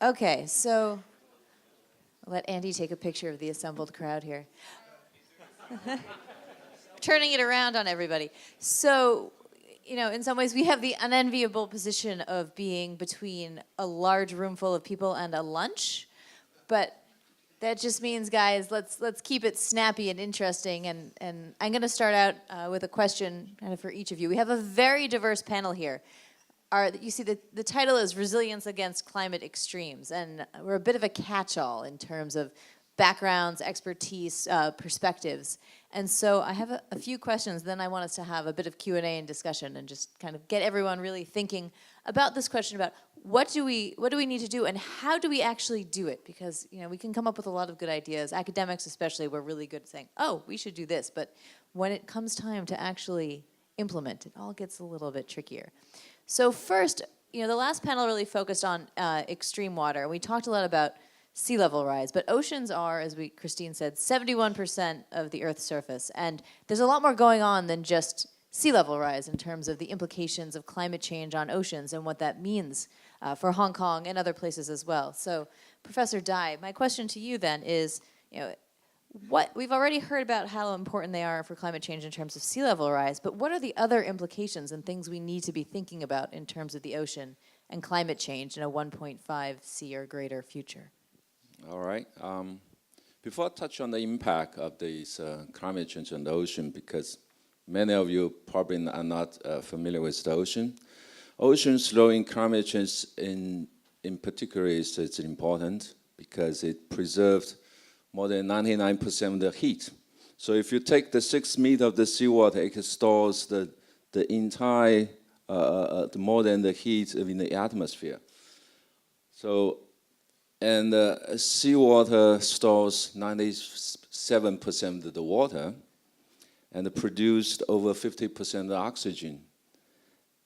Okay, so I'll let Andy take a picture of the assembled crowd here. Turning it around on everybody. So, you know, in some ways we have the unenviable position of being between a large room full of people and a lunch, but that just means, guys, let's keep it snappy and interesting, and I'm gonna start out with a question kind of for each of you. We have a very diverse panel here. You see the title is Resilience Against Climate Extremes, and we're a bit of a catch-all in terms of backgrounds, expertise, perspectives. And so I have a few questions, then I want us to have a bit of Q&A and discussion and just kind of get everyone really thinking about this question about what do we need to do and how do we actually do it? Because, you know, we can come up with a lot of good ideas. Academics especially, we're really good at saying, oh, we should do this. But when it comes time to actually implement, it all gets a little bit trickier. So first, you know, the last panel really focused on extreme water. We talked a lot about sea level rise, but oceans are, as Christine said, 71% of the Earth's surface. And there's a lot more going on than just sea level rise in terms of the implications of climate change on oceans and what that means for Hong Kong and other places as well. So, Professor Dai, my question to you then is, you know, we've already heard about how important they are for climate change in terms of sea level rise, but what are the other implications and things we need to be thinking about in terms of the ocean and climate change in a 1.5 C or greater future? All right. Before I touch on the impact of this climate change on the ocean, because many of you probably are not familiar with the ocean. Ocean slowing climate change in particular is important because it preserves more than 99% of the heat. So if you take the 6 meters of the seawater, it stores the entire, more than the heat in the atmosphere. So, and seawater stores 97% of the water and produced over 50% of the oxygen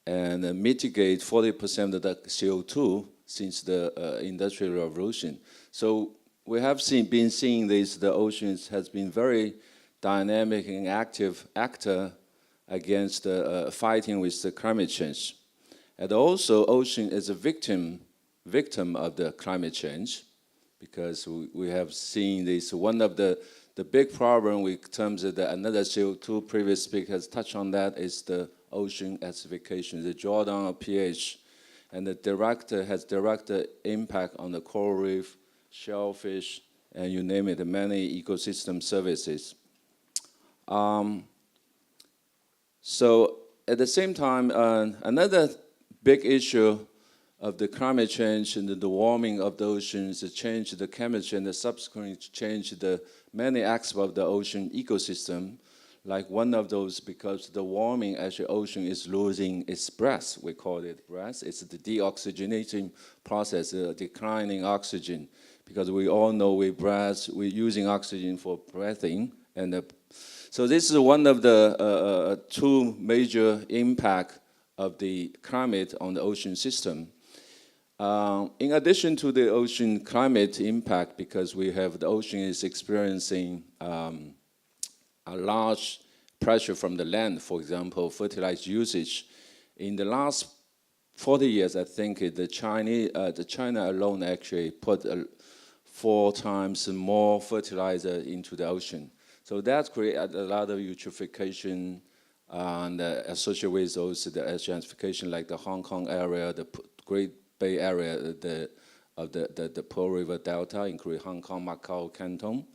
and mitigate 40% of the CO2 since the Industrial Revolution. So we have been seeing this, the oceans has been very dynamic and active actor against fighting with the climate change. And also ocean is a victim of the climate change because we have seen this, one of the big problem in terms of another CO2, previous speaker has touched on that, is the ocean acidification, the drawdown of pH, and has direct impact on the coral reef, shellfish, and you name it, many ecosystem services. So at the same time, another big issue of the climate change and the warming of the oceans, the change the chemistry and the subsequent change the many aspects of the ocean ecosystem. Like one of those, because the warming, actually ocean is losing its breath, we call it breath. It's the deoxygenating process, declining oxygen. Because we all know we're using oxygen for breathing. And so this is one of the two major impact of the climate on the ocean system. In addition to the ocean climate impact, because we have the ocean is experiencing a large pressure from the land, for example, fertilizer usage. In the last 40 years, I think the China alone actually put 4 times more fertilizer into the ocean. So that created a lot of eutrophication and associated with those the acidification, like the Hong Kong area, the Great Bay Area, the Pearl River Delta, including Hong Kong, Macau, Canton.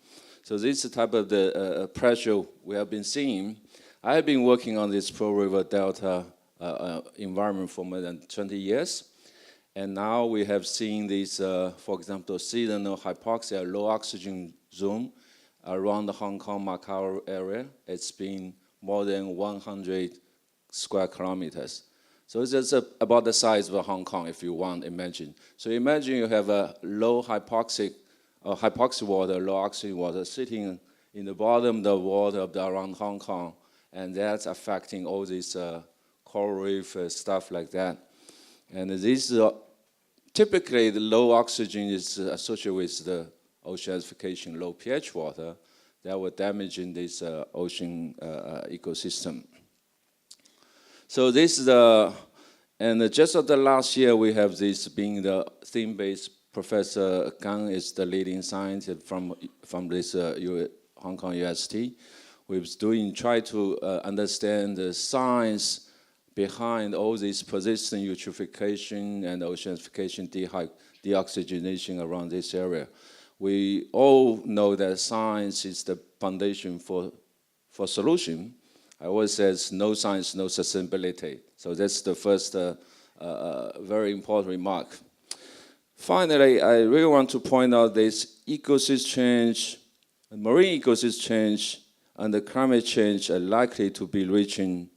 So this is the type of the pressure we have been seeing. I have been working on this Pearl River Delta environment for more than 20 years. And now we have seen this, for example, seasonal hypoxia, low oxygen zone around the Hong Kong, Macau area. It's been more than 100 square kilometers. So it's just about the size of Hong Kong, if you want, imagine. So imagine you have a low hypoxic water, low oxygen water sitting in the bottom of the water around Hong Kong, and that's affecting all this coral reef stuff like that. And this typically the low oxygen is associated with the ocean acidification, low pH water that will damage in this ocean ecosystem. So this is and just of the last year we have this being the theme-based Professor Gang is the leading scientist from this Hong Kong UST. We've try to understand the science behind all this persistent eutrophication and oceanification, deoxygenation around this area. We all know that science is the foundation for solution. I always say no science, no sustainability. So that's the first very important remark. Finally, I really want to point out this ecosystem change, marine ecosystem change, and the climate change are likely to be reaching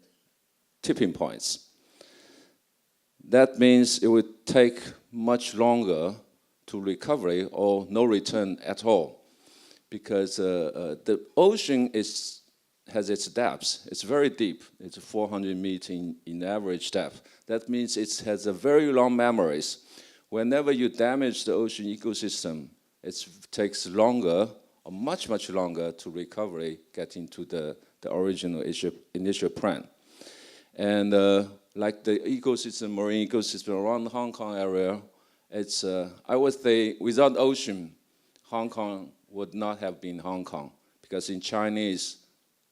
tipping points. That means it would take much longer to recovery or no return at all, because the ocean has its depths. It's very deep. It's 400 meters in average depth. That means it has a very long memories. Whenever you damage the ocean ecosystem, it takes longer, or much, much longer to recovery, getting to the original initial plan. And like the ecosystem, marine ecosystem around the Hong Kong area, it's, I would say, without ocean, Hong Kong would not have been Hong Kong, because in Chinese,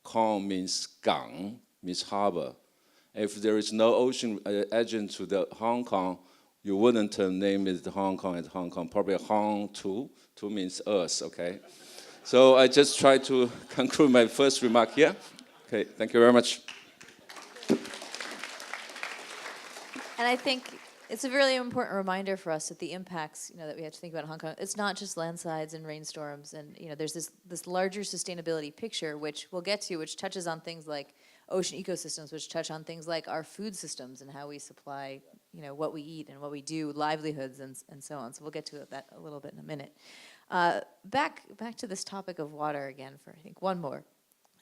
Kong means gang, means harbor. If there is no ocean adjacent to the Hong Kong, you wouldn't name it Hong Kong as Hong Kong, probably Hong Tu. Tu means earth, okay? So I just try to conclude my first remark here. Okay, thank you very much. And I think it's a really important reminder for us that the impacts, that we have to think about in Hong Kong, it's not just landslides and rainstorms, and there's this larger sustainability picture, which we'll get to, which touches on things like ocean ecosystems, which touch on things like our food systems and how we supply, what we eat and what we do, livelihoods and so on. So we'll get to that a little bit in a minute. Back to this topic of water again for, I think, one more.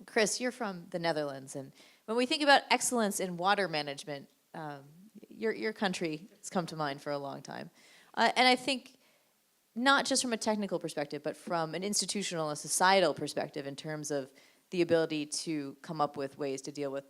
Chris, you're from the Netherlands, and when we think about excellence in water management, your country has come to mind for a long time. And I think not just from a technical perspective, but from an institutional and societal perspective in terms of the ability to come up with ways to deal with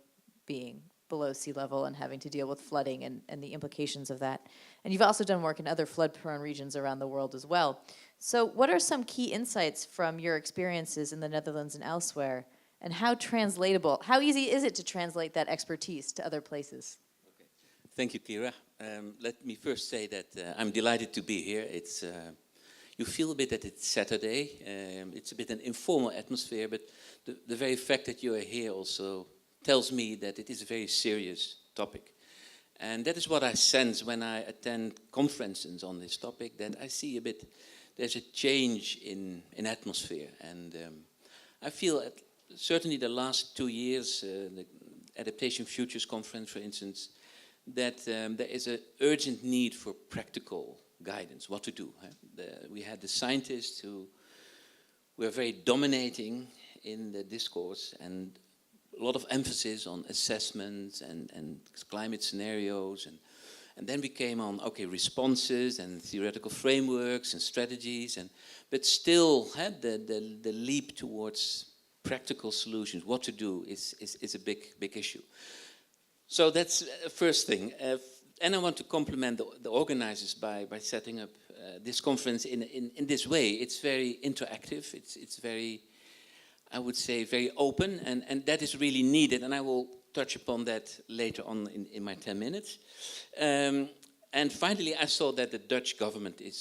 being below sea level and having to deal with flooding and the implications of that. And you've also done work in other flood-prone regions around the world as well. So what are some key insights from your experiences in the Netherlands and elsewhere, and how easy is it to translate that expertise to other places? Okay. Thank you, Kira. Let me first say that I'm delighted to be here. You feel a bit that it's Saturday. It's a bit an informal atmosphere, but the very fact that you are here also tells me that it is a very serious topic. And that is what I sense when I attend conferences on this topic, that I see there's a change in atmosphere. And I feel certainly the last 2 years, the Adaptation Futures Conference, for instance, that there is an urgent need for practical guidance, what to do. We had the scientists who were very dominating in the discourse, and a lot of emphasis on assessments and climate scenarios, and then we came on, okay, responses and theoretical frameworks and strategies, but still the leap towards practical solutions, what to do, is a big issue. So that's the first thing. And I want to compliment the organizers by setting up this conference in this way. It's very interactive. It's very, I would say, very open, and that is really needed. And I will touch upon that later on in my 10 minutes. And finally, I saw that the Dutch government is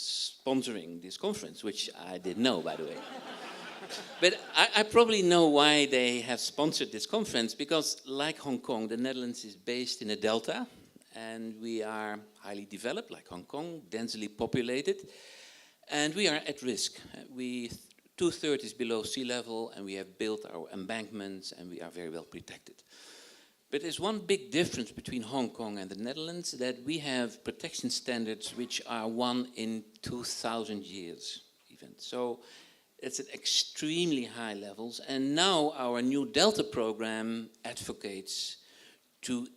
sponsoring this conference, which I didn't know, by the way. But I probably know why they have sponsored this conference, because like Hong Kong, the Netherlands is based in a delta, and we are highly developed, like Hong Kong, densely populated, and we are at risk. 2/3 is below sea level, and we have built our embankments, and we are very well protected. But there's one big difference between Hong Kong and the Netherlands, that we have protection standards which are 1 in 2,000 years even. So it's at extremely high levels, and now our new Delta program advocates to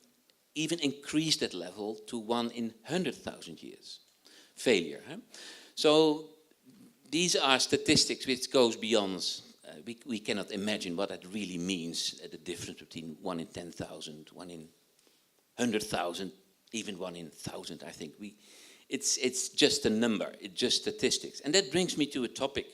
even increase that level to 1 in 100,000 years failure. So these are statistics which goes beyond, we cannot imagine what that really means, the difference between 1 in 10,000, 1 in 100,000, even 1 in 1,000, I think. It's just a number, it's just statistics. And that brings me to a topic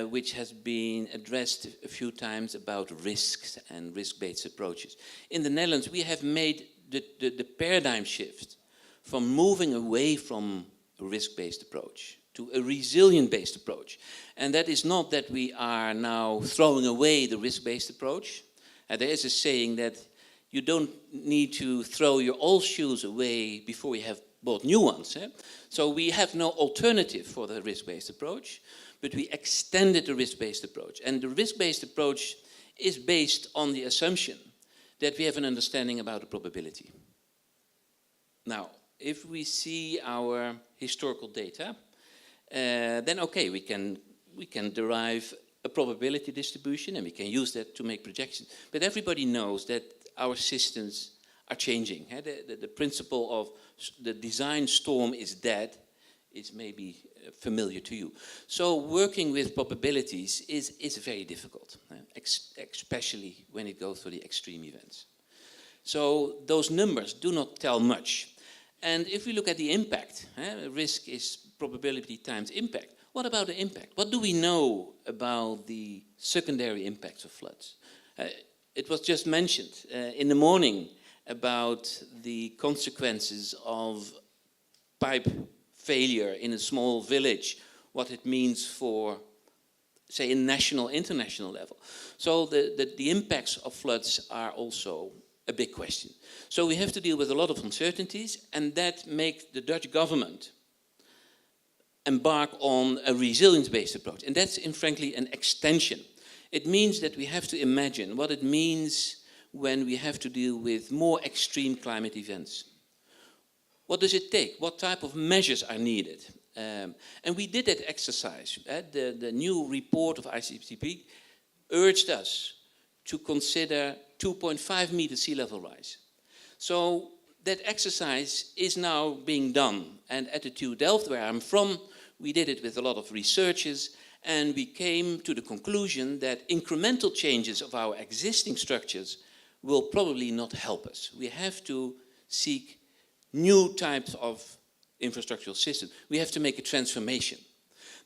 which has been addressed a few times about risks and risk-based approaches. In the Netherlands, we have made the paradigm shift from moving away from a risk-based approach to a resilient-based approach. And that is not that we are now throwing away the risk-based approach. There is a saying that you don't need to throw your old shoes away before you have bought new ones. So we have no alternative for the risk-based approach, but we extended the risk-based approach. And the risk-based approach is based on the assumption that we have an understanding about the probability. Now, if we see our historical data, then okay, we can derive a probability distribution and we can use that to make projections. But everybody knows that our systems are changing. The principle of the design storm is dead is maybe familiar to you. So working with probabilities is very difficult, especially when it goes to the extreme events. So those numbers do not tell much. And if we look at the impact, risk is probability times impact. What about the impact? What do we know about the secondary impacts of floods? It was just mentioned in the morning about the consequences of pipe failure in a small village, what it means for, say, a national, international level. So the impacts of floods are also a big question. So we have to deal with a lot of uncertainties, and that makes the Dutch government embark on a resilience-based approach. And that's, frankly, an extension. It means that we have to imagine what it means when we have to deal with more extreme climate events. What does it take? What type of measures are needed? And we did that exercise. The new report of ICCP urged us to consider 2.5 meter sea level rise. So that exercise is now being done. And at the TU Delft, where I'm from, we did it with a lot of researchers, and we came to the conclusion that incremental changes of our existing structures will probably not help us. We have to seek new types of infrastructural systems. We have to make a transformation.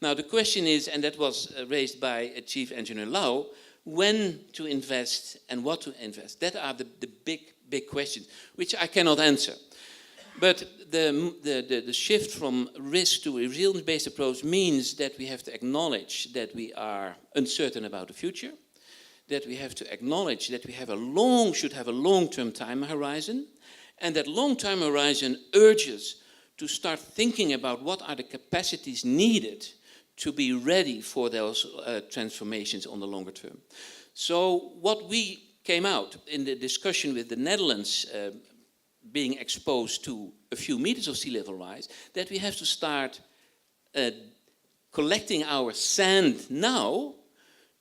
Now the question is, and that was raised by Chief Engineer Lau, when to invest and what to invest. That are the big questions, which I cannot answer. But the shift from risk to a resilience-based approach means that we have to acknowledge that we are uncertain about the future, that we have to acknowledge that we have should have a long-term time horizon, and that long-term horizon urges to start thinking about what are the capacities needed to be ready for those transformations on the longer term. So what we came out in the discussion with the Netherlands being exposed to a few meters of sea level rise, that we have to start collecting our sand now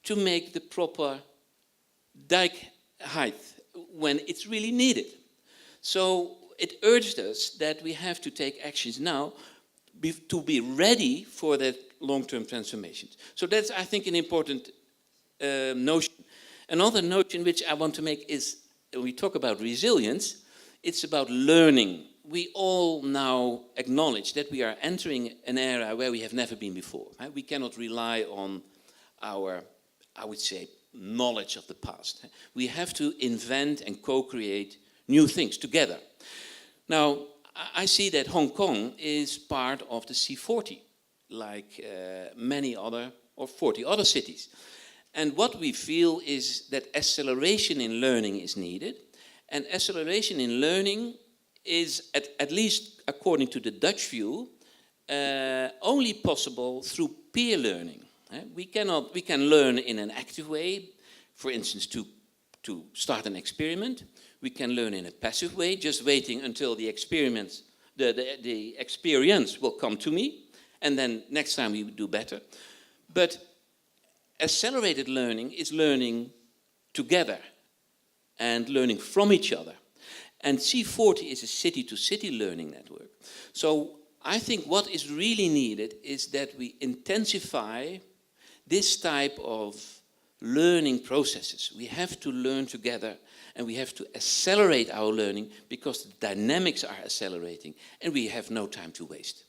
to make the proper dike height when it's really needed. So it urged us that we have to take actions now to be ready for that long-term transformations. So that's, I think, an important notion. Another notion which I want to make is, when we talk about resilience, it's about learning. We all now acknowledge that we are entering an era where we have never been before. Right? We cannot rely on our, I would say, knowledge of the past. We have to invent and co-create new things together. Now, I see that Hong Kong is part of the C40, like many other, or 40 other cities. And what we feel is that acceleration in learning is needed. And acceleration in learning is, at least according to the Dutch view, only possible through peer learning. We can learn in an active way, for instance, to start an experiment. We can learn in a passive way, just waiting until the experience will come to me, and then next time we do better. But accelerated learning is learning together and learning from each other. And C40 is a city-to-city learning network. So I think what is really needed is that we intensify this type of learning processes. We have to learn together, and we have to accelerate our learning because the dynamics are accelerating, and we have no time to waste.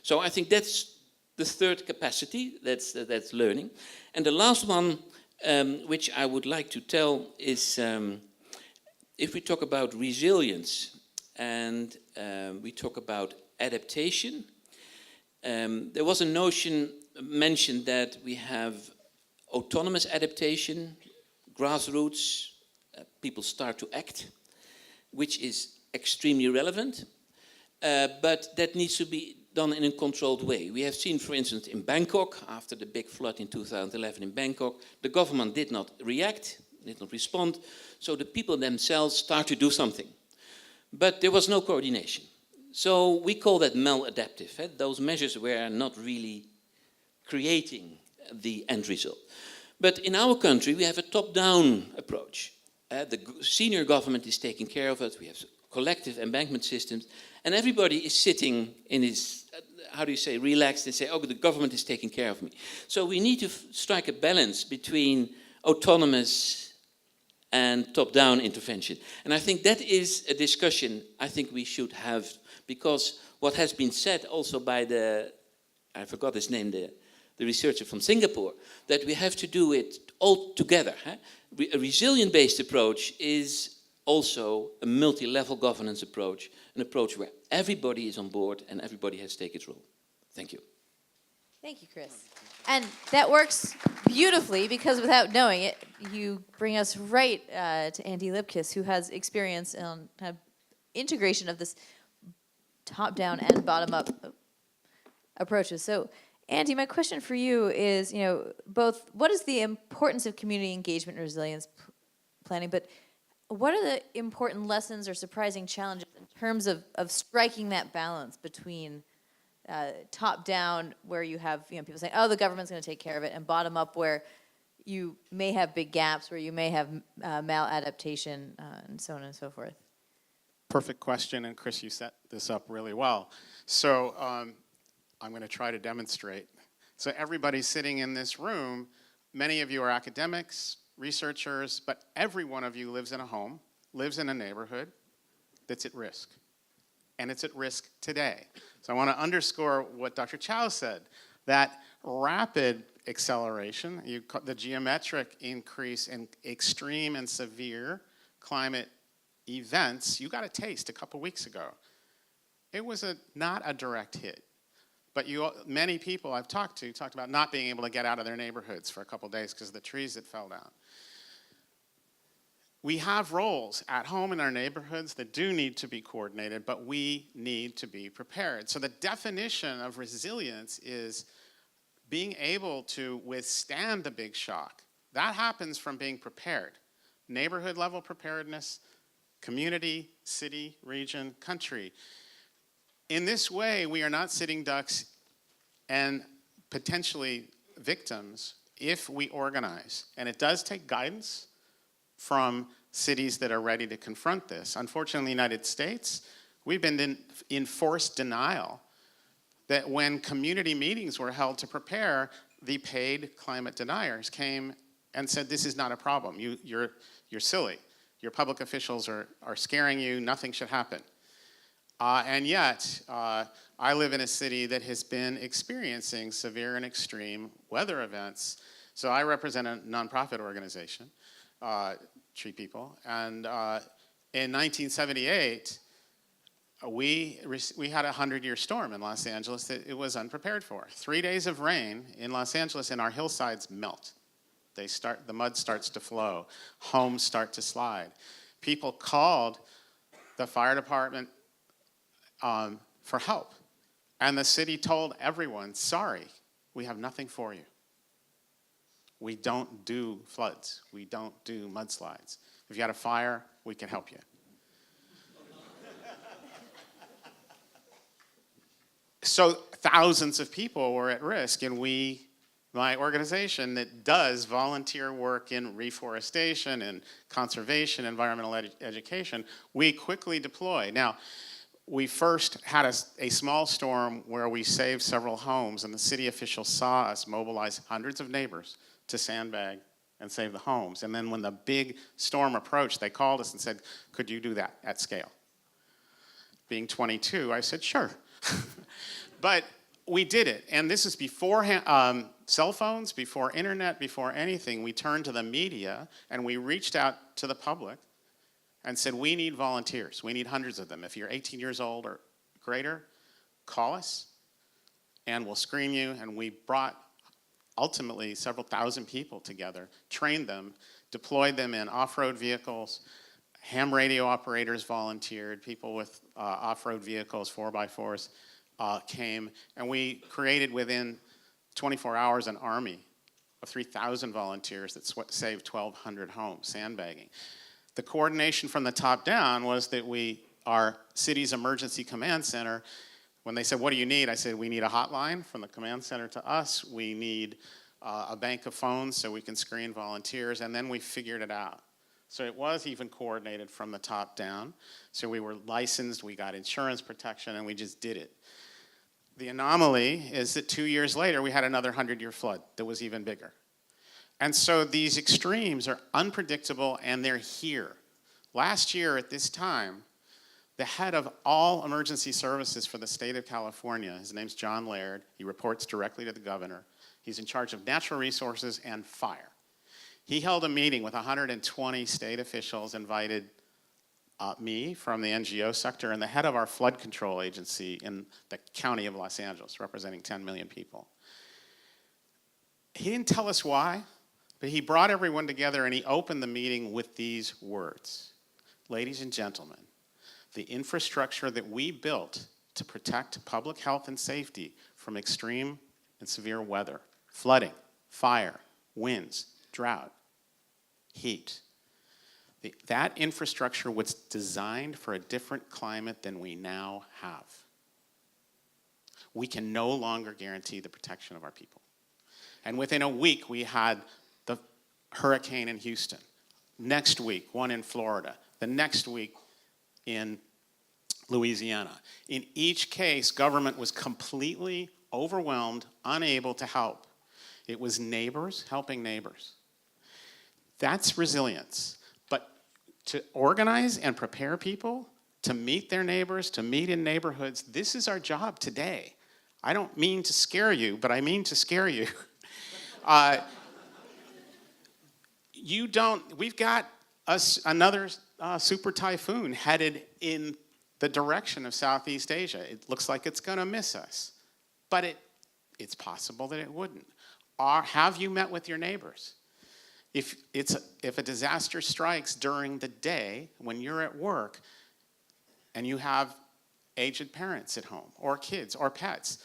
So I think that's the third capacity, that's learning. And the last one, which I would like to tell, is if we talk about resilience and we talk about adaptation, there was a notion mentioned that we have autonomous adaptation, grassroots, people start to act, which is extremely relevant, but that needs to be done in a controlled way. We have seen, for instance, in Bangkok, after the big flood in 2011 in Bangkok, the government did not react, did not respond, so the people themselves start to do something. But there was no coordination. So we call that maladaptive. Those measures were not really creating the end result. But in our country, we have a top-down approach. The senior government is taking care of it. We have collective embankment systems. And everybody is sitting in his, how do you say, relaxed and say, oh, the government is taking care of me. So we need to strike a balance between autonomous and top-down intervention. And I think that is a discussion I think we should have, because what has been said also by the, I forgot his name, the researcher from Singapore, that we have to do it all together. A resilient-based approach is also a multi-level governance approach, an approach where everybody is on board and everybody has to take its role. Thank you. Thank you, Chris. And that works beautifully because without knowing it, you bring us right to Andy LIPKIS, who has experience in integration of this top-down and bottom-up approaches. So, Andy, my question for you is, both what is the importance of community engagement and resilience planning, but what are the important lessons or surprising challenges in terms of striking that balance between top-down, where you have people saying, oh, the government's going to take care of it, and bottom-up, where you may have big gaps, where you may have maladaptation, and so on and so forth? Perfect question, and Chris, you set this up really well. So I'm going to try to demonstrate. So everybody sitting in this room, many of you are academics, researchers, but every one of you lives in a home, lives in a neighborhood that's at risk. And it's at risk today. So I want to underscore what Dr. Chow said, that rapid acceleration, the geometric increase in extreme and severe climate events, you got a taste a couple weeks ago. It was not a direct hit. But many people I've talked to talked about not being able to get out of their neighborhoods for a couple days because of the trees that fell down. We have roles at home in our neighborhoods that do need to be coordinated, but we need to be prepared. So the definition of resilience is being able to withstand the big shock. That happens from being prepared. Neighborhood level preparedness, community, city, region, country. In this way, we are not sitting ducks and potentially victims if we organize. And it does take guidance from cities that are ready to confront this. Unfortunately, in the United States, we've been in forced denial that when community meetings were held to prepare, the paid climate deniers came and said, this is not a problem. You're silly. Your public officials are scaring you. Nothing should happen. And yet, I live in a city that has been experiencing severe and extreme weather events. So I represent a nonprofit organization, TreePeople. And in 1978, we had a 100-year storm in Los Angeles that it was unprepared for. 3 days of rain in Los Angeles and our hillsides melt. The mud starts to flow. Homes start to slide. People called the fire department for help. And the city told everyone, sorry, we have nothing for you. We don't do floods. We don't do mudslides. If you had a fire, we can help you. So thousands of people were at risk, and my organization that does volunteer work in reforestation and conservation, environmental education, we quickly deploy. Now, we first had a small storm where we saved several homes, and the city officials saw us mobilize hundreds of neighbors to sandbag and save the homes. And then when the big storm approached, they called us and said, could you do that at scale? Being 22, I said, sure. But we did it. And this is before cell phones, before internet, before anything. We turned to the media and we reached out to the public and said, we need volunteers. We need hundreds of them. If you're 18 years old or greater, call us and we'll screen you. And we brought ultimately several thousand people together, trained them, deployed them in off-road vehicles. Ham radio operators volunteered, people with off-road vehicles, 4x4s, came, and we created within 24 hours an army of 3,000 volunteers that saved 1,200 homes, sandbagging. The coordination from the top down was that our city's emergency command center, when they said, what do you need? I said, we need a hotline from the command center to us. We need a bank of phones so we can screen volunteers, and then we figured it out. So it was even coordinated from the top down. So we were licensed, we got insurance protection, and we just did it. The anomaly is that 2 years later, we had another 100-year flood that was even bigger. And so these extremes are unpredictable, and they're here. Last year at this time, the head of all emergency services for the state of California, his name's John Laird, he reports directly to the governor. He's in charge of natural resources and fire. He held a meeting with 120 state officials, invited me from the NGO sector and the head of our flood control agency in the county of Los Angeles, representing 10 million people. He didn't tell us why, but he brought everyone together and he opened the meeting with these words. Ladies and gentlemen, the infrastructure that we built to protect public health and safety from extreme and severe weather, flooding, fire, winds, drought, heat, that infrastructure was designed for a different climate than we now have. We can no longer guarantee the protection of our people. And within a week, we had the hurricane in Houston. Next week, one in Florida. The next week in Louisiana. In each case, government was completely overwhelmed, unable to help. It was neighbors helping neighbors. That's resilience. But to organize and prepare people to meet their neighbors, to meet in neighborhoods, this is our job today. I don't mean to scare you, but I mean to scare you. We've got another super typhoon headed in the direction of Southeast Asia. It looks like it's going to miss us, but it's possible that it wouldn't. Have you met with your neighbors? If a disaster strikes during the day when you're at work and you have aged parents at home or kids or pets,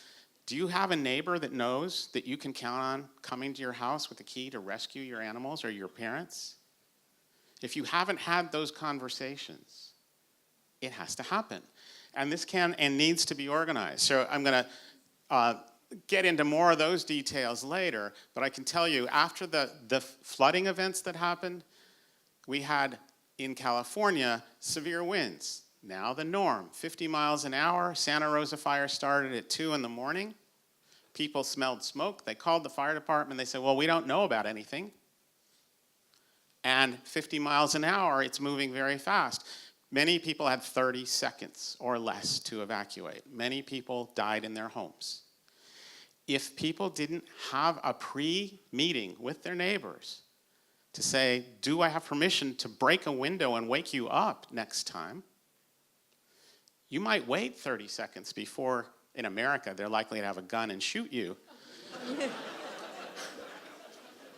do you have a neighbor that knows that you can count on coming to your house with a key to rescue your animals or your parents? If you haven't had those conversations, it has to happen. And this can and needs to be organized. So I'm going to get into more of those details later, but I can tell you, after the flooding events that happened, we had, in California, severe winds. Now the norm, 50 miles an hour. Santa Rosa fire started at 2 in the morning. People smelled smoke. They called the fire department. They said, well, we don't know about anything. And 50 miles an hour, it's moving very fast. Many people had 30 seconds or less to evacuate. Many people died in their homes. If people didn't have a pre-meeting with their neighbors to say, do I have permission to break a window and wake you up next time? You might wait 30 seconds before, in America, they're likely to have a gun and shoot you.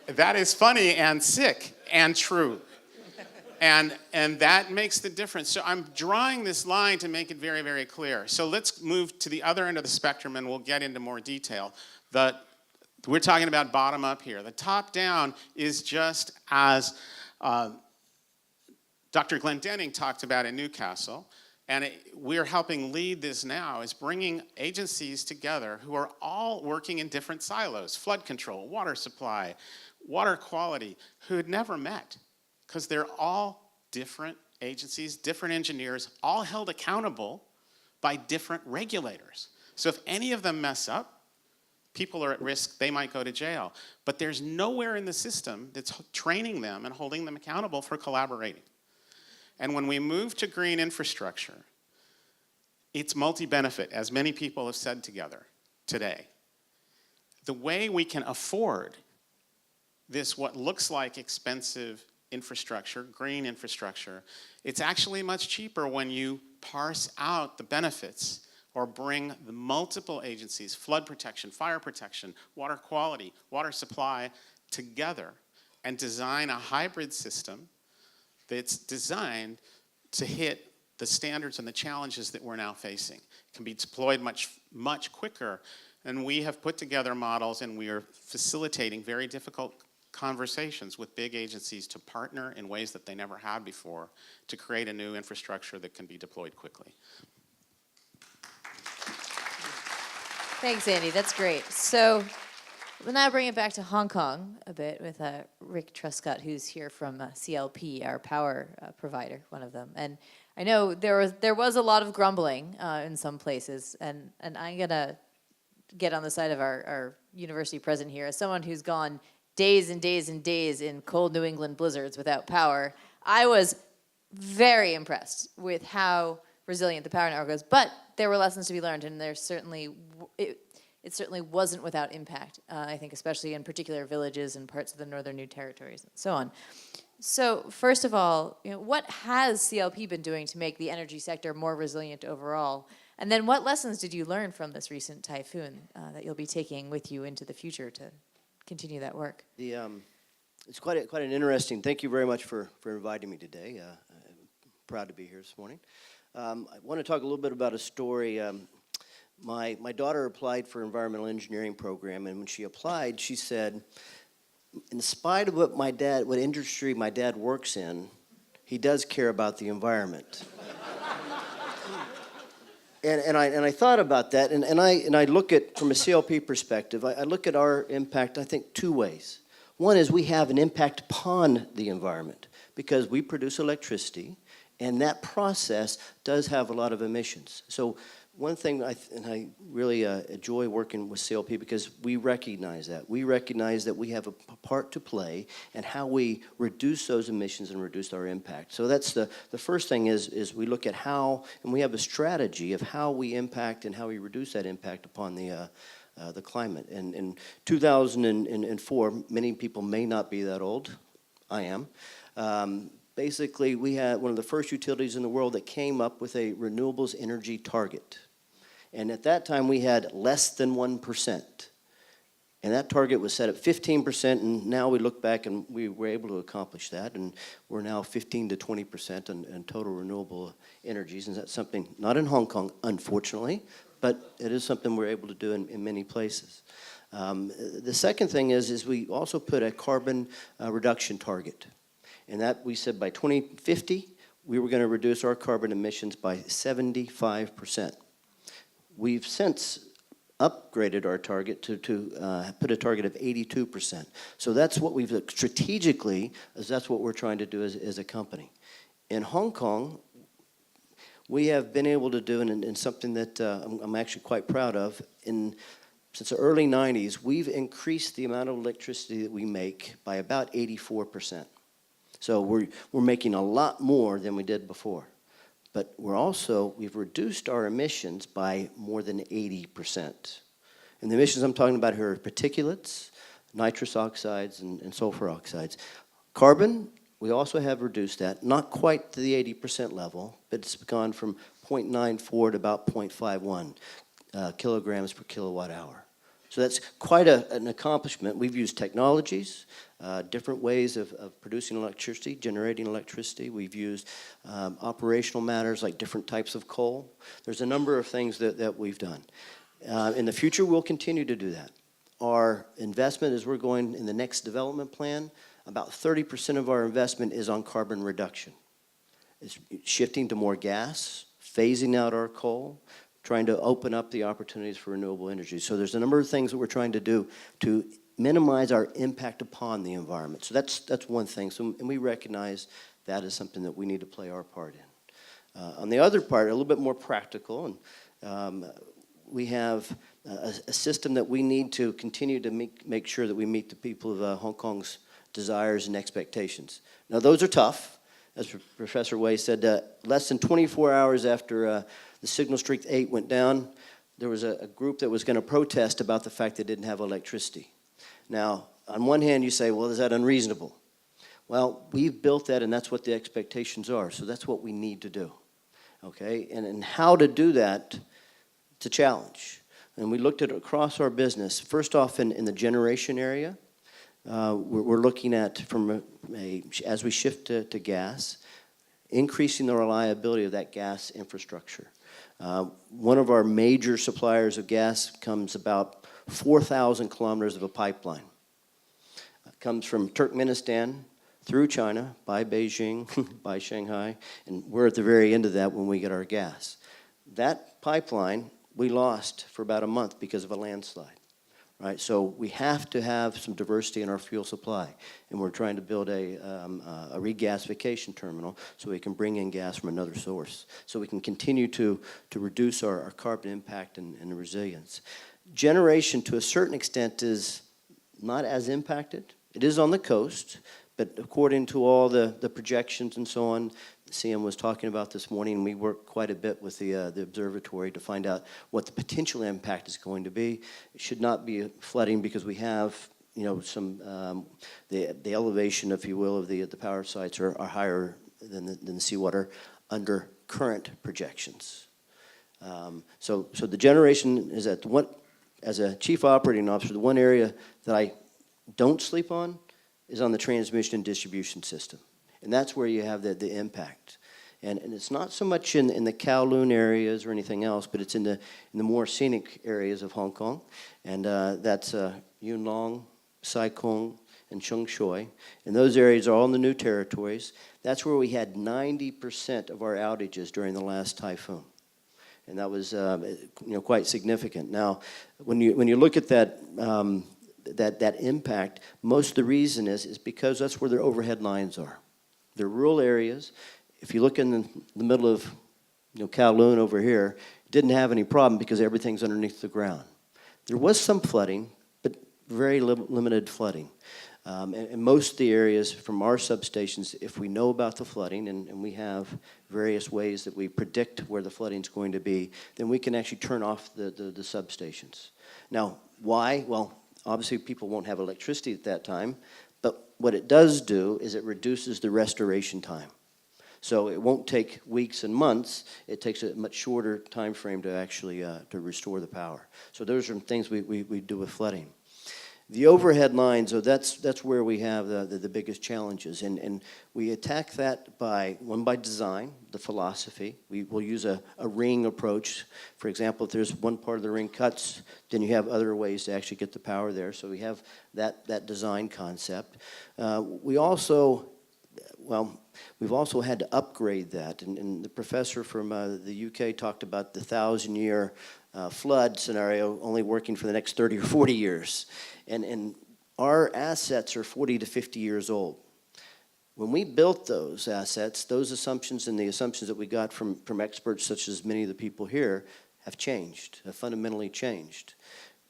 That is funny and sick and true. And that makes the difference. So I'm drawing this line to make it very, very clear. So let's move to the other end of the spectrum and we'll get into more detail. We're talking about bottom up here. The top down is just as Dr. Glendenning talked about in Newcastle, and we're helping lead this now, is bringing agencies together who are all working in different silos: flood control, water supply, water quality, who had never met, because they're all different agencies, different engineers, all held accountable by different regulators. So if any of them mess up, people are at risk, they might go to jail. But there's nowhere in the system that's training them and holding them accountable for collaborating. And when we move to green infrastructure, it's multi-benefit, as many people have said together today. The way we can afford this, what looks like expensive infrastructure, green infrastructure, it's actually much cheaper when you parse out the benefits or bring the multiple agencies, flood protection, fire protection, water quality, water supply, together and design a hybrid system that's designed to hit the standards and the challenges that we're now facing. It can be deployed much quicker. And we have put together models, and we are facilitating very difficult conversations with big agencies to partner in ways that they never had before to create a new infrastructure that can be deployed quickly. Thanks, Andy. That's great. So we'll now bring it back to Hong Kong a bit with Rick TRUSCOTT, who's here from CLP, our power provider, one of them. And I know there was a lot of grumbling in some places, and I'm going to get on the side of our university president here. As someone who's gone days and days and days in cold New England blizzards without power, I was very impressed with how resilient the power network was. But there were lessons to be learned, and there's certainly it certainly wasn't without impact. I think especially in particular villages and parts of the northern New Territories and so on. So first of all, what has CLP been doing to make the energy sector more resilient overall? And then what lessons did you learn from this recent typhoon that you'll be taking with you into the future to continue that work? It's quite an interesting. Thank you very much for inviting me today. I'm proud to be here this morning. I want to talk a little bit about a story. My daughter applied for an environmental engineering program, and when she applied, she said, in spite of what industry my dad works in, he does care about the environment. And I thought about that, and I look at, from a CLP perspective, I look at our impact, I think, two ways. One is we have an impact upon the environment because we produce electricity, and that process does have a lot of emissions. So one thing, I really enjoy working with CLP because we recognize that. We recognize that we have a part to play in how we reduce those emissions and reduce our impact. So that's the first thing is we look at how, and we have a strategy of how we impact and how we reduce that impact upon the climate. And in 2004, many people may not be that old. I am. Basically, we had one of the first utilities in the world that came up with a renewables energy target. And at that time, we had less than 1%. And that target was set at 15%, and now we look back and we were able to accomplish that, and we're now 15 to 20% in total renewable energies, and that's something, not in Hong Kong, unfortunately, but it is something we're able to do in many places. The second thing is we also put a carbon reduction target. And that we said by 2050, we were going to reduce our carbon emissions by 75%. We've since upgraded our target to put a target of 82%. So that's what we've strategically, that's what we're trying to do as a company. In Hong Kong, we have been able to do, and something that I'm actually quite proud of, since the early 90s, we've increased the amount of electricity that we make by about 84%. So we're making a lot more than we did before. But we've reduced our emissions by more than 80%. And the emissions I'm talking about here are particulates, nitrous oxides, and sulfur oxides. Carbon, we also have reduced that, not quite to the 80% level, but it's gone from 0.94 to about 0.51 kilograms per kilowatt hour. So that's quite an accomplishment. We've used technologies, different ways of producing electricity, generating electricity. We've used operational matters like different types of coal. There's a number of things that we've done. In the future, we'll continue to do that. Our investment, as we're going in the next development plan, about 30% of our investment is on carbon reduction. It's shifting to more gas, phasing out our coal, trying to open up the opportunities for renewable energy. So there's a number of things that we're trying to do to minimize our impact upon the environment. So that's one thing. So, and we recognize that is something that we need to play our part in. On the other part, a little bit more practical, and we have a system that we need to continue to make sure that we meet the people of Hong Kong's desires and expectations. Now, those are tough. As Professor Wei said, less than 24 hours after the signal strength 8 went down, there was a group that was going to protest about the fact they didn't have electricity. Now, on one hand, you say, well, is that unreasonable? Well, we've built that, and that's what the expectations are, so that's what we need to do, okay? And how to do that, it's a challenge. And we looked at it across our business. First off, in the generation area, we're looking at, as we shift to gas, increasing the reliability of that gas infrastructure. One of our major suppliers of gas comes about 4,000 kilometers of a pipeline. It comes from Turkmenistan through China, by Beijing, by Shanghai, and we're at the very end of that when we get our gas. That pipeline we lost for about a month because of a landslide. Right, so we have to have some diversity in our fuel supply, and we're trying to build a regasification terminal so we can bring in gas from another source, so we can continue to reduce our carbon impact and resilience. Generation, to a certain extent, is not as impacted. It is on the coast, but according to all the projections and so on, CM was talking about this morning, and we worked quite a bit with the observatory to find out what the potential impact is going to be. It should not be flooding because we have, some the elevation, if you will, of the power sites are higher than the seawater under current projections. So the generation is at one. As a chief operating officer, the one area that I don't sleep on is on the transmission and distribution system. And that's where you have the impact. And it's not so much in the Kowloon areas or anything else, but it's in the more scenic areas of Hong Kong. And that's Yuen Long, Sai Kung, and Chung Shui. And those areas are all in the new territories. That's where we had 90% of our outages during the last typhoon. And that was quite significant. Now, when you look at that, that impact, most of the reason is because that's where their overhead lines are. They're rural areas. If you look in the middle of Kowloon over here, it didn't have any problem because everything's underneath the ground. There was some flooding, but very limited flooding. And most of the areas from our substations, if we know about the flooding, and we have various ways that we predict where the flooding is going to be, then we can actually turn off the substations. Now, why? Well, obviously people won't have electricity at that time, but what it does do is it reduces the restoration time. So it won't take weeks and months. It takes a much shorter time frame to actually to restore the power. So those are things we do with flooding. The overhead lines, so that's where we have the biggest challenges, and we attack that by design, the philosophy. We will use a ring approach. For example, if there's one part of the ring cuts, then you have other ways to actually get the power there. So we have that design concept. We've also had to upgrade that, and the professor from the UK talked about the 1,000-year flood scenario only working for the next 30 or 40 years. And our assets are 40 to 50 years old. When we built those assets, those assumptions and the assumptions that we got from experts such as many of the people here have changed, have fundamentally changed.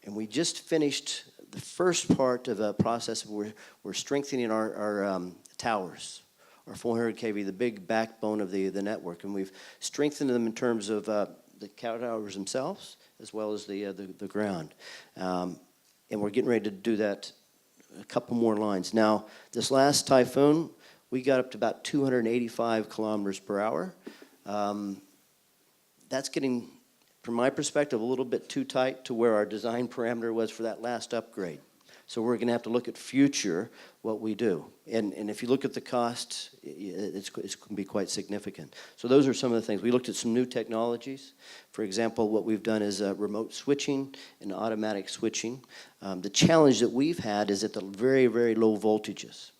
And we just finished the first part of a process where we're strengthening our towers, our 400 kV, the big backbone of the network. And we've strengthened them in terms of the towers themselves as well as the ground. And we're getting ready to do that, a couple more lines. Now, this last typhoon, we got up to about 285 kilometers per hour. That's getting, from my perspective, a little bit too tight to where our design parameter was for that last upgrade. So we're going to have to look at future what we do. And if you look at the cost, it's going to be quite significant. So those are some of the things. We looked at some new technologies. For example, what we've done is remote switching and automatic switching. The challenge that we've had is at the very, very low voltages.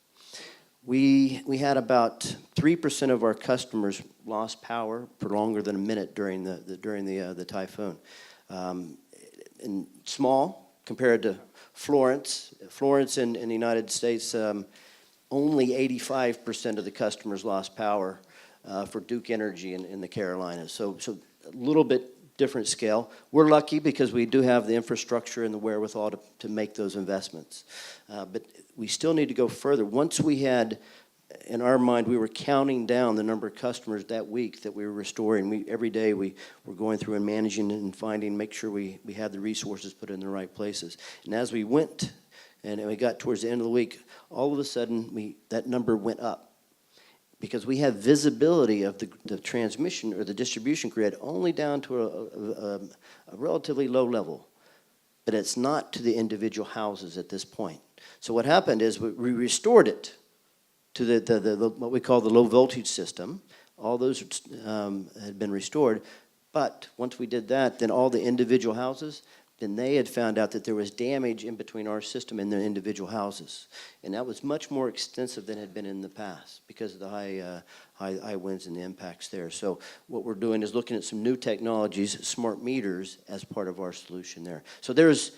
We had about 3% of our customers lost power for longer than a minute during the typhoon. And small compared to Florence in the United States, only 85% of the customers lost power for Duke Energy in the Carolinas. So a little bit different scale. We're lucky because we do have the infrastructure and the wherewithal to make those investments. But we still need to go further. Once we had, in our mind, we were counting down the number of customers that week that we were restoring. Every day we were going through and managing and finding, make sure we had the resources put in the right places. And as we went and we got towards the end of the week, all of a sudden that number went up. Because we have visibility of the transmission or the distribution grid only down to a relatively low level. But it's not to the individual houses at this point. So what happened is we restored it to the what we call the low voltage system. All those had been restored. But once we did that, then all the individual houses, then they had found out that there was damage in between our system and the individual houses. And that was much more extensive than had been in the past because of the high winds and the impacts there. So what we're doing is looking at some new technologies, smart meters, as part of our solution there. So there's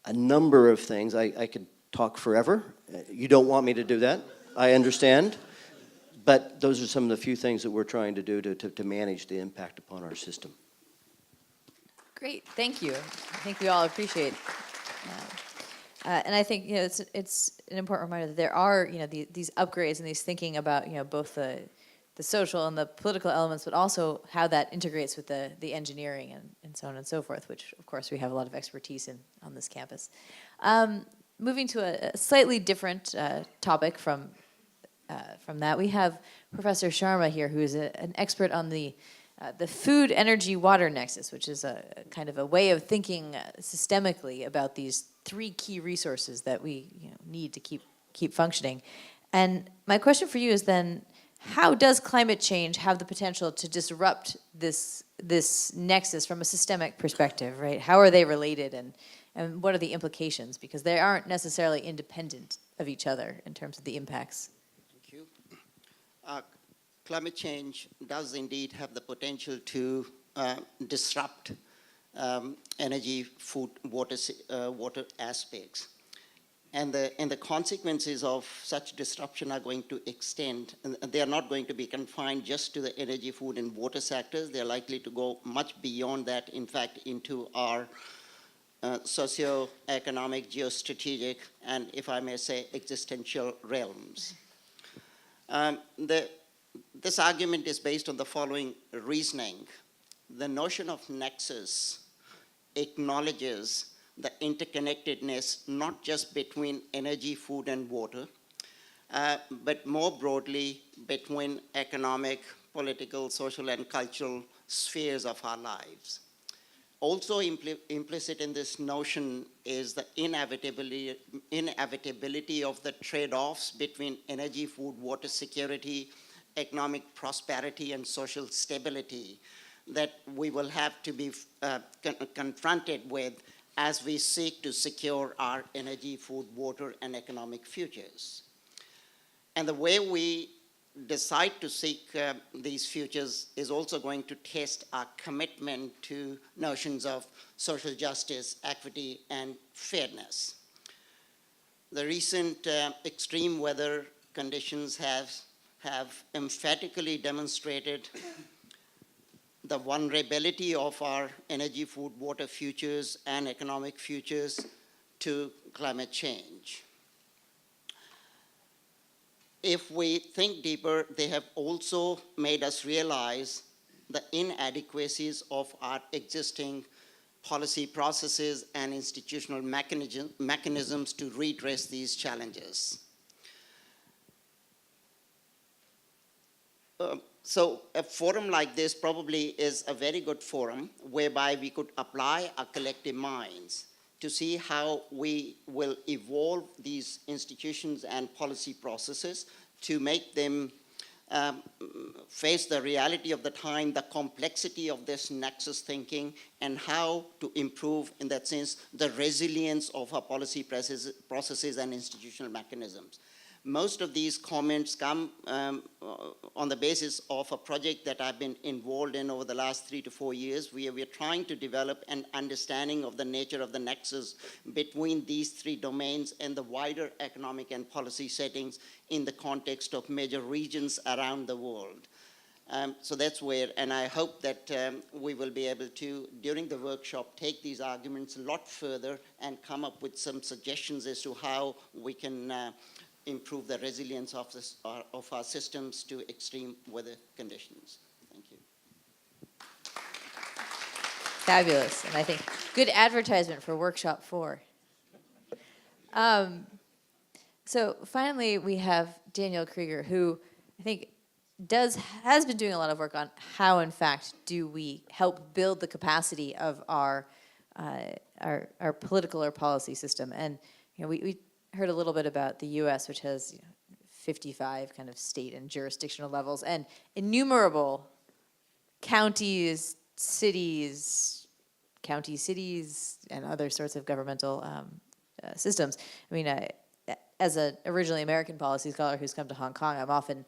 a number of things. I could talk forever. You don't want me to do that. I understand. But those are some of the few things that we're trying to do to manage the impact upon our system. Great, thank you. I think we all appreciate and I think it's an important reminder that there are these upgrades and these thinking about both the social and the political elements, but also how that integrates with the engineering and so on and so forth, which of course we have a lot of expertise in on this campus. Moving to a slightly different topic from that, we have Professor Sharma here, who is an expert on the food, energy, water nexus, which is a kind of a way of thinking systemically about these three key resources that we need to keep functioning. And my question for you is then, how does climate change have the potential to disrupt this nexus from a systemic perspective, right? How are they related and what are the implications? Because they aren't necessarily independent of each other in terms of the impacts. Thank you. Climate change does indeed have the potential to disrupt energy, food, water aspects. And the consequences of such disruption are going to extend, and they are not going to be confined just to the energy, food, and water sectors. They're likely to go much beyond that, in fact, into our socio-economic, geostrategic, and if I may say, existential realms. This argument is based on the following reasoning. The notion of nexus acknowledges the interconnectedness not just between energy, food, and water, but more broadly between economic, political, social, and cultural spheres of our lives. Also implicit in this notion is the inevitability of the trade-offs between energy, food, water security, economic prosperity, and social stability that we will have to be confronted with as we seek to secure our energy, food, water, and economic futures. And the way we decide to seek these futures is also going to test our commitment to notions of social justice, equity, and fairness. The recent extreme weather conditions have emphatically demonstrated the vulnerability of our energy, food, water futures and economic futures to climate change. If we think deeper, they have also made us realize the inadequacies of our existing policy processes and institutional mechanisms to redress these challenges. So a forum like this probably is a very good forum whereby we could apply our collective minds to see how we will evolve these institutions and policy processes to make them face the reality of the time, the complexity of this nexus thinking, and how to improve, in that sense, the resilience of our policy processes and institutional mechanisms. Most of these comments come on the basis of a project that I've been involved in over the last 3 to 4 years. We are trying to develop an understanding of the nature of the nexus between these three domains and the wider economic and policy settings in the context of major regions around the world. So that's where, and I hope that we will be able to, during the workshop, take these arguments a lot further and come up with some suggestions as to how we can improve the resilience of our systems to extreme weather conditions. Thank you. Fabulous, and I think good advertisement for Workshop 4. So finally, we have Daniel KREEGER, who I think has been doing a lot of work on how, in fact, do we help build the capacity of our political or policy system. And we heard a little bit about the U.S., which has 55 kind of state and jurisdictional levels, and innumerable counties, cities, and other sorts of governmental systems. I mean, as an originally American policy scholar who's come to Hong Kong, I'm often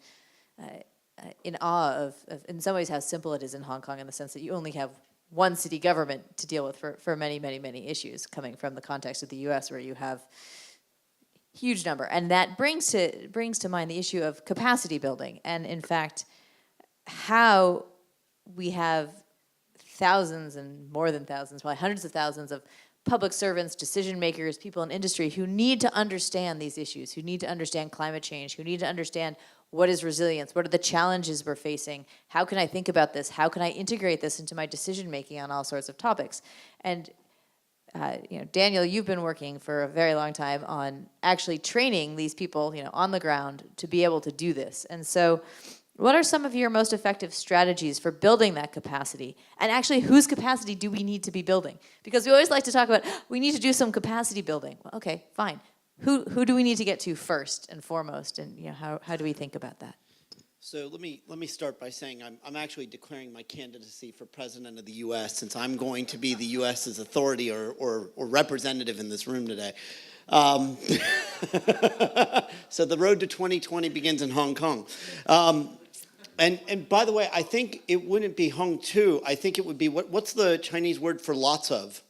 in awe of, in some ways, how simple it is in Hong Kong, in the sense that you only have one city government to deal with for many, many, many issues, coming from the context of the U.S., where you have huge number. And that brings to mind the issue of capacity building, and in fact, how we have thousands and more than thousands, probably hundreds of thousands of public servants, decision makers, people in industry who need to understand these issues, who need to understand climate change, who need to understand what is resilience, what are the challenges we're facing, how can I think about this, how can I integrate this into my decision making on all sorts of topics. And Daniel, you've been working for a very long time on actually training these people, on the ground to be able to do this. And so what are some of your most effective strategies for building that capacity? And actually, whose capacity do we need to be building? Because we always like to talk about, we need to do some capacity building. Well, okay, fine. Who do we need to get to first and foremost? And how do we think about that? So let me start by saying I'm actually declaring my candidacy for president of the U.S. since I'm going to be the U.S.'s authority or representative in this room today. So the road to 2020 begins in Hong Kong. And by the way, I think it wouldn't be Hong Tu. I think it would be, what's the Chinese word for lots of?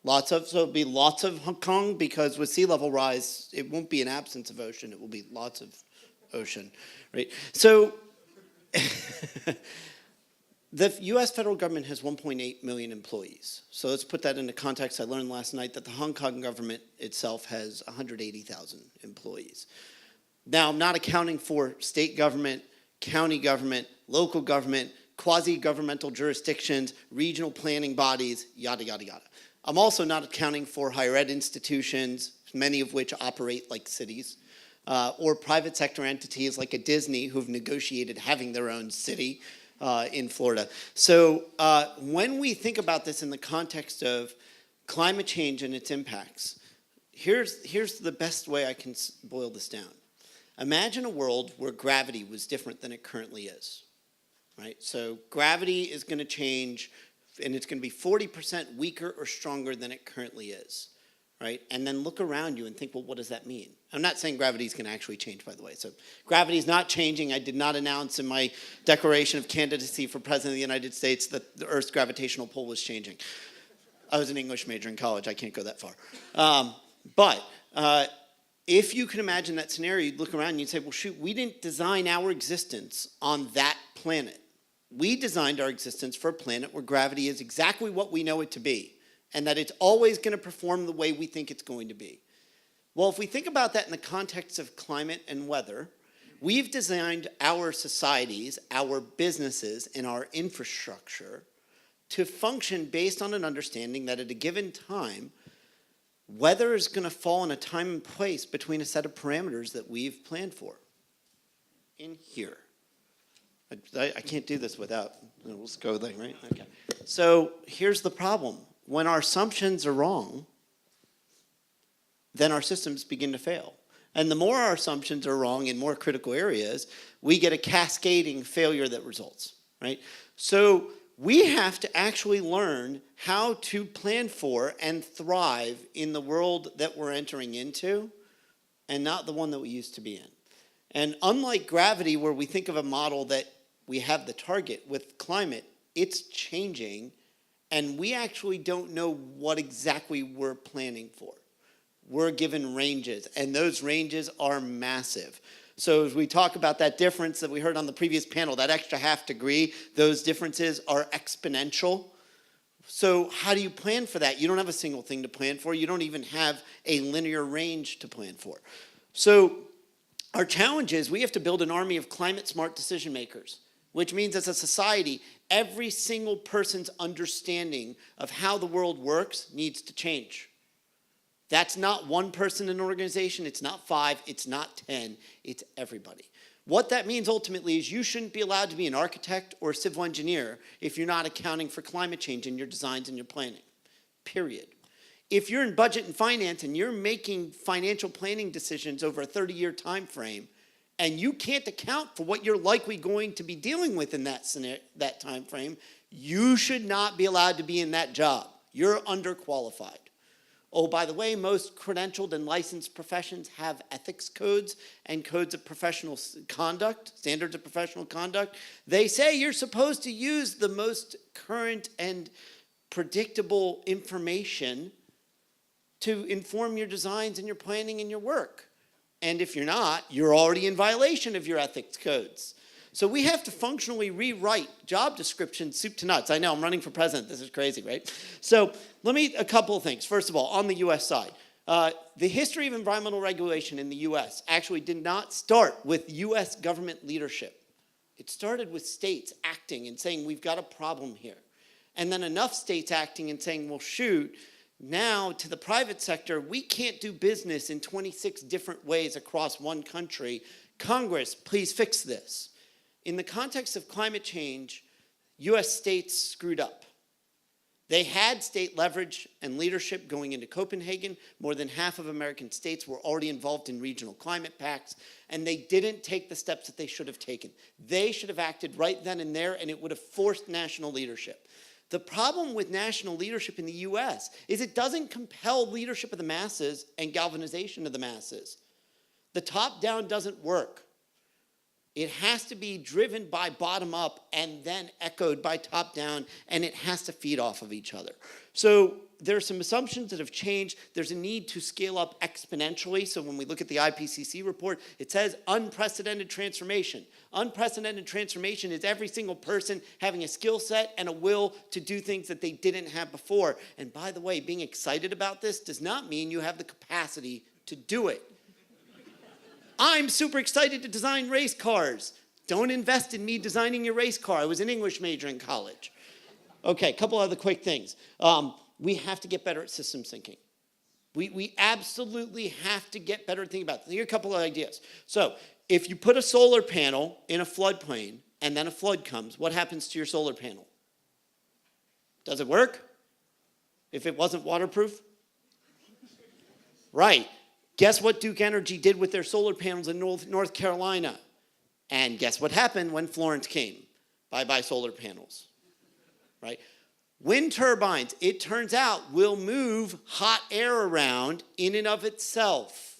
Lots of, so it'd be lots of Hong Kong, because with sea level rise, it won't be an absence of ocean, it will be lots of ocean, right? So the U.S. federal government has 1.8 million employees. So let's put that into context. I learned last night that the Hong Kong government itself has 180,000 employees. Now, I'm not accounting for state government, county government, local government, quasi-governmental jurisdictions, regional planning bodies, yada, yada, yada. I'm also not accounting for higher ed institutions, many of which operate like cities, or private sector entities like a Disney who've negotiated having their own city in Florida. So when we think about this in the context of climate change and its impacts, here's the best way I can boil this down. Imagine a world where gravity was different than it currently is, right? So gravity is going to change, and it's going to be 40% weaker or stronger than it currently is, right? And then look around you and think, well, what does that mean? I'm not saying gravity is going to actually change, by the way. So gravity is not changing. I did not announce in my declaration of candidacy for president of the United States that the Earth's gravitational pull was changing. I was an English major in college. I can't go that far. But if you can imagine that scenario, you'd look around and you'd say, well, shoot, we didn't design our existence on that planet. We designed our existence for a planet where gravity is exactly what we know it to be, and that it's always going to perform the way we think it's going to be. Well, if we think about that in the context of climate and weather, we've designed our societies, our businesses, and our infrastructure to function based on an understanding that at a given time, weather is going to fall in a time and place between a set of parameters that we've planned for. In here. I can't do this without, let's go there, right? Okay. So here's the problem. When our assumptions are wrong, then our systems begin to fail. And the more our assumptions are wrong in more critical areas, we get a cascading failure that results, right? So we have to actually learn how to plan for and thrive in the world that we're entering into, and not the one that we used to be in. And unlike gravity, where we think of a model that we have the target, with climate, it's changing, and we actually don't know what exactly we're planning for. We're given ranges, and those ranges are massive. So as we talk about that difference that we heard on the previous panel, that extra ½ degree, those differences are exponential. So how do you plan for that? You don't have a single thing to plan for. You don't even have a linear range to plan for. So our challenge is we have to build an army of climate smart decision makers, which means as a society, every single person's understanding of how the world works needs to change. That's not one person in an organization, it's not 5, it's not 10, it's everybody. What that means ultimately is you shouldn't be allowed to be an architect or a civil engineer if you're not accounting for climate change in your designs and your planning, period. If you're in budget and finance and you're making financial planning decisions over a 30-year time frame, and you can't account for what you're likely going to be dealing with in that time frame, you should not be allowed to be in that job. You're underqualified. Oh, by the way, most credentialed and licensed professions have ethics codes and codes of professional conduct, standards of professional conduct. They say you're supposed to use the most current and predictable information to inform your designs and your planning and your work. And if you're not, you're already in violation of your ethics codes. So we have to functionally rewrite job descriptions soup to nuts. I know, I'm running for president. This is crazy, right? So a couple of things. First of all, on the US side, the history of environmental regulation in the US actually did not start with US government leadership. It started with states acting and saying, we've got a problem here. And then enough states acting and saying, well, shoot, now to the private sector, we can't do business in 26 different ways across one country. Congress, please fix this. In the context of climate change, US states screwed up. They had state leverage and leadership going into Copenhagen. More than half of American states were already involved in regional climate pacts, and they didn't take the steps that they should have taken. They should have acted right then and there, and it would have forced national leadership. The problem with national leadership in the US is it doesn't compel leadership of the masses and galvanization of the masses. The top-down doesn't work. It has to be driven by bottom up and then echoed by top down, and it has to feed off of each other. So there are some assumptions that have changed. There's a need to scale up exponentially. So when we look at the IPCC report, it says unprecedented transformation. Unprecedented transformation is every single person having a skill set and a will to do things that they didn't have before. And by the way, being excited about this does not mean you have the capacity to do it. I'm super excited to design race cars. Don't invest in me designing your race car. I was an English major in college. Okay, a couple other quick things. We have to get better at systems thinking. We absolutely have to get better at thinking about this. Here are a couple of ideas. So if you put a solar panel in a floodplain and then a flood comes, what happens to your solar panel? Does it work? If it wasn't waterproof? Right. Guess what Duke Energy did with their solar panels in North Carolina? And guess what happened when Florence came? Bye-bye solar panels, right? Wind turbines, it turns out, will move hot air around in and of itself.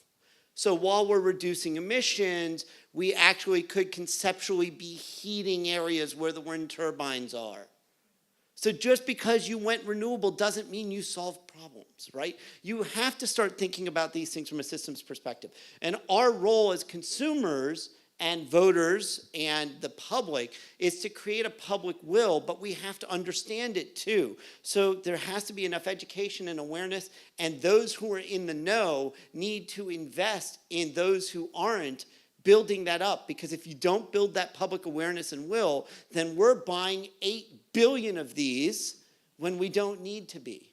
So while we're reducing emissions, we actually could conceptually be heating areas where the wind turbines are. So just because you went renewable doesn't mean you solve problems, right? You have to start thinking about these things from a systems perspective. And our role as consumers and voters and the public is to create a public will, but we have to understand it too. So there has to be enough education and awareness, and those who are in the know need to invest in those who aren't, building that up, because if you don't build that public awareness and will, then we're buying 8 billion of these when we don't need to be.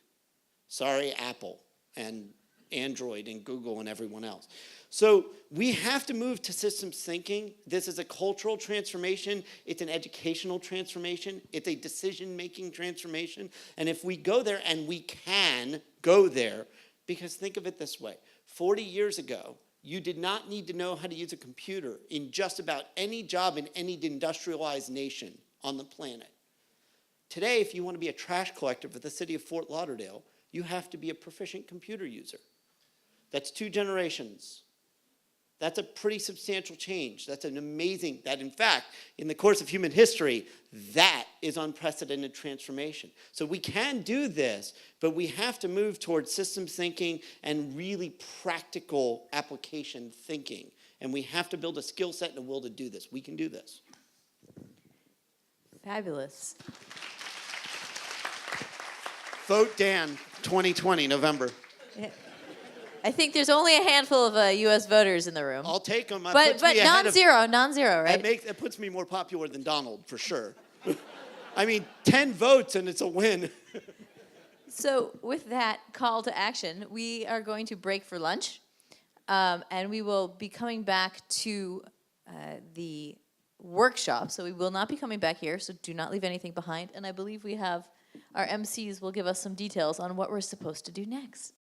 Sorry, Apple and Android and Google and everyone else. So we have to move to systems thinking. This is a cultural transformation. It's an educational transformation. It's a decision-making transformation. And if we go there, and we can go there, because think of it this way. 40 years ago, you did not need to know how to use a computer in just about any job in any industrialized nation on the planet. Today, if you want to be a trash collector for the city of Fort Lauderdale, you have to be a proficient computer user. That's 2 generations. That's a pretty substantial change. That's an amazing, that in fact, in the course of human history, that is unprecedented transformation. So we can do this, but we have to move towards systems thinking and really practical application thinking. And we have to build a skill set and a will to do this. We can do this. Fabulous. Vote Dan, 2020, November. I think there's only a handful of U.S. voters in the room. I'll take them. But non-zero, non-zero, right? That puts me more popular than Donald, for sure. I mean, 10 votes and it's a win. So with that call to action, we are going to break for lunch. And we will be coming back to the workshop. So we will not be coming back here, so do not leave anything behind. And I believe we have, our MCs will give us some details on what we're supposed to do next.